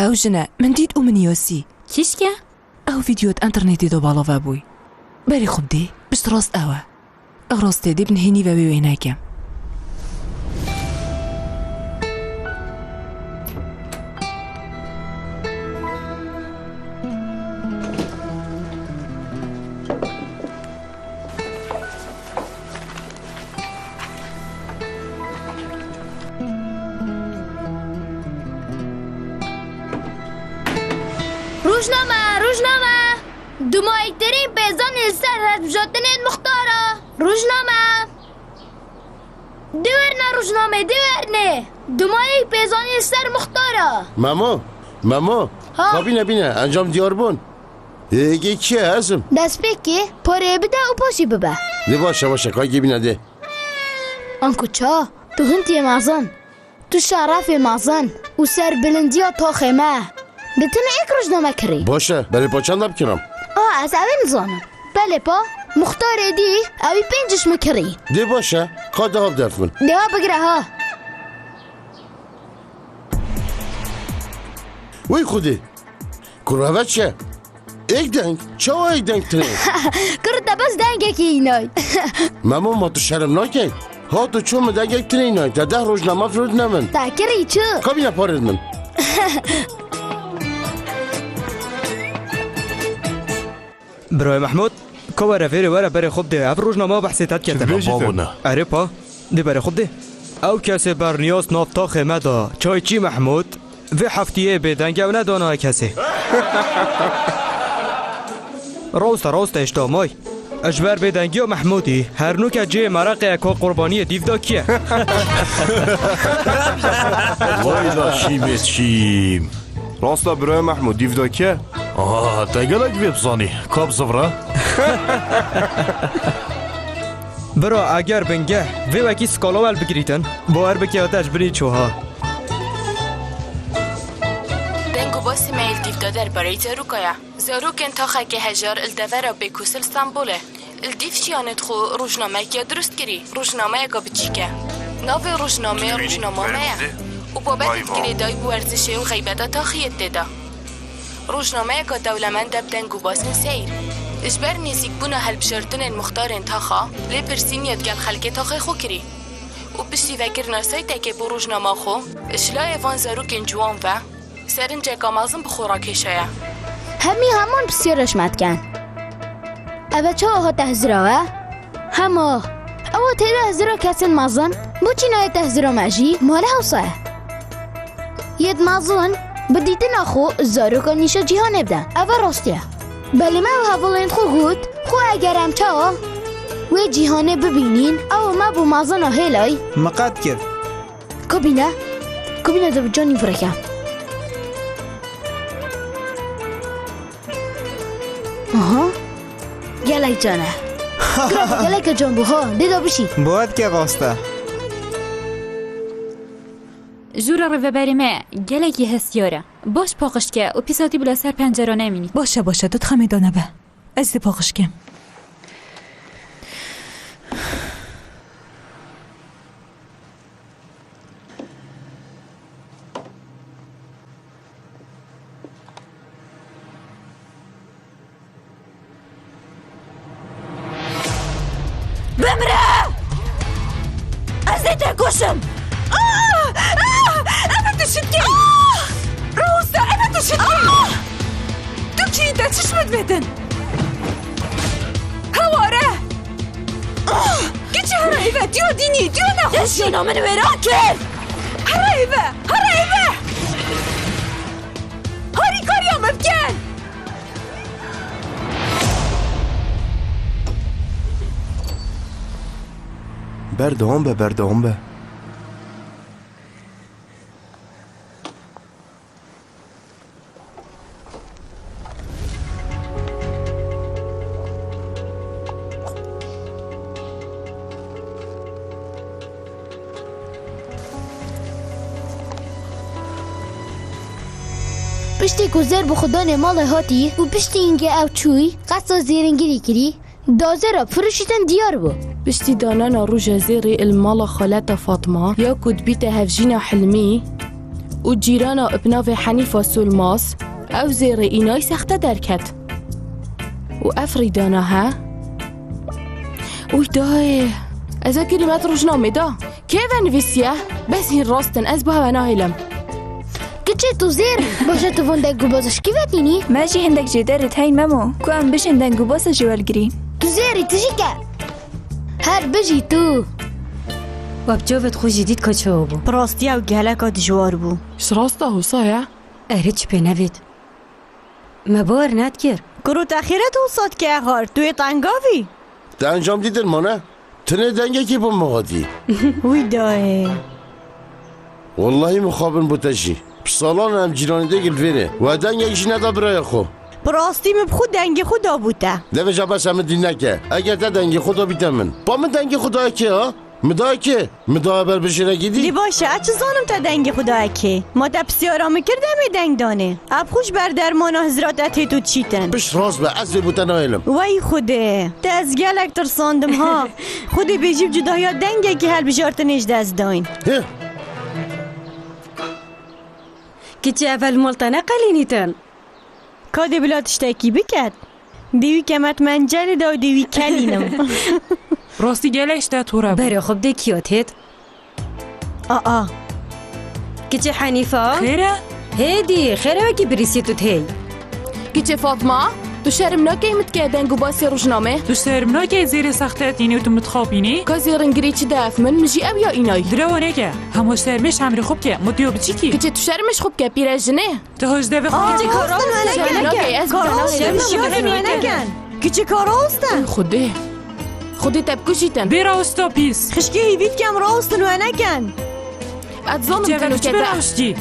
ئەڤ ژنە من دیت و منیۆسی چیشکە؟ ئەو ڤیدیۆت ئەنتەرنێتی دۆ باڵەڤە بووی بەری خوب دێ پشت ڕاست ئەوە ئەو ڕاستێ دێ بنهێنی بە وێ ناکەم روزنامه دمایترین پیزان سر هدفجاتن مختارا روزنامه روزنامه دمای پیزان سر مختارا مامو خب بینه انجام دیار بون دیگه کیه هستم دست بکی پاره بده و پاشی ببه ده باشه کاری بینه ده انکو چا تو هنتی مازن تو شرف مازن و سر بلندی تا خیمه بتونه ایک روزنامه کری باشه بله پا چند بکنم از اوی نزانم بله پا مختار دی اوی 5 مکری ده باشه خواه ده هاب درف من ده ها بگره ها وی خودی کروه چه؟ ایک دنگ چه ایک دنگ تره؟ کرده بس دنگه که اینای ما تو شرم نکن ها تو چون دنگ یک تره اینای تا 10 روزنامه فرود نمن تا کری چه؟ کابینه پارد من برای محمود که رفیری وره بره خوب ده اف روزنامه بحثیتت کرده اره پا ده بره خوب ده او کسی بر نیاز نافتا خیمه دا چای چی محمود و هفتیه بدنگه و ندانه کسی راست اشتامای اجبر بدنگی و محمودی هر نو که جه مرق اکا قربانی دیو دا کیه وایلا شیم راستا برای محمود دیو دا کیه تگلک ببزانی کاب زفره برا اگر بنگه و وکی سکالاول بگریتن با هر بکی آتش بری چوها دنگو باسی میل دیو دادر برای زاروکایا زاروکن تا خاک هجار الدوره بکوسل استانبوله الدیف چیانت خو روزنامه که درست کری روزنامه که بچیکه ناو روزنامه میا و بابت گری دای بورزشه و غیبتا تا خیت دیده روزنامه که دولمند دنگو باسن سیر اجبر نزیک بونا هل بشرطن مختارن تاخا لی پرسین یادگل خلقه تاخه خو کری و بشتی وگر ناسای تاکه بو روزنامه خو اشلا ایوان زاروکن جوان و سرنجه کامازم بخورا کشایا همون بسیارش مدکن اوه چه آها تحذیره همه اوه تحذیره کسین مازن بو چی نای تحذیره مجی ماله حوصه ید مازن بدیدن اخو زاروکا نیشه جیهانه بدن اوه راستیه بله ما و حوالین خو گود خو اگرم چه و جیهانه ببینین او ما بو مازن هیلای مقاد کرد کبینه دو جانی فرکم آها گلک جانه گلک جان بوها دیدا بشی باید که راسته جورا رو ببریمه گلکی هستیاره باش پاقش که و پیساتی بلا سر پنجره نمینی باشه داد خمیدانه به از پاقش کم بمره از ایده گوشم انا تشتكي روسا انا تشتكي دوكي دا تشمد بدن هواره كيتش هرايبه ديو ديني ديو ناخوشي دينا من وراكي هرايبه هاري كاريا مبكن بردهم به پشتی گذر به خدا نمال هاتی و پشتی اینگه او چوی قصد زیرنگیری کری دازه را فروشیدن دیار بو بشتي دانانا روجا زيري المالا خالتا فاطمة ياكد بيتا هفجينا حلمي وجيرانا ابنافي حنيفة سولماس او زيري ايناي سخته دركت وافريداناها ويداي ازا كلمات روجنامه دا كيف نفسيه بس هي راستن از بها وناهلم کچه تو زیر باشه تو وان دنگو بازش کی وتینی؟ ماشي هندك جدارت هاي مامو كو ام بش هندنگو باس جوال گرین تو زیری تجی که هر بجی تو وبجوفت خو جديد كتشوبو براستيا وجهلك دجوار بو ايش راسته هو صايع اريتش بنافيد ما بور ناتكر كرو تأخيرت وصاد که هار توی تنگاوی تا انجام دیدن مانه تنه دنگه کی با مغادی وی دای والله مخابن بوتشی بسالان هم جیرانی ده گلویره و دنگه ایشی ندا برای خو براستی مبخود دنگ خدا بوده ده جا بس همه دین نکه اگر تا دنگه خدا بیتم من با من دنگه خدا که ها مدای که مدای بر بشیره دی گیدی باشه اچه زانم تا دنگ خدا که ما تا بسیارا میکردم دنگ دانه اب خوش بر درمان حضرات اتهی تو چیتن بش راست به از بوتن آیلم وای خوده تا از گلک ترساندم ها خودی بیجیب جدایا دنگه که هل بجارتن اجده از داین هه كتي اول ملطنه قلينيتن کادی بلا تشتاکی بکد دیوی کمت منجل دا و دیوی کلینم راستی گلش ده تو رو بري خب دي كيوتيت آه كتي حنيفه خیره؟ هادي خيره وكي بريسيتو تهي كيتشي فاطمة تو شرم ناكي متكا دنگو باسي روجنامه تو سرمنا که زیر سختت اینی و تو متخابینی؟ كازي رنگري چي داف من مجي او يا ايناي درو نگه همو سرمش همری خوب که مدیو بچی کی؟ كيتشي تو شرمش خوب که پیراجنه تو هجده به خوب کچه کارا ناكي از نکن کچه کارا هستن خوده خوده تبكوشيتن بیرا استا پیس خشکی هیوید کم را هستن و نکن اتظالم جوالو تنو چی كتا براوشتی؟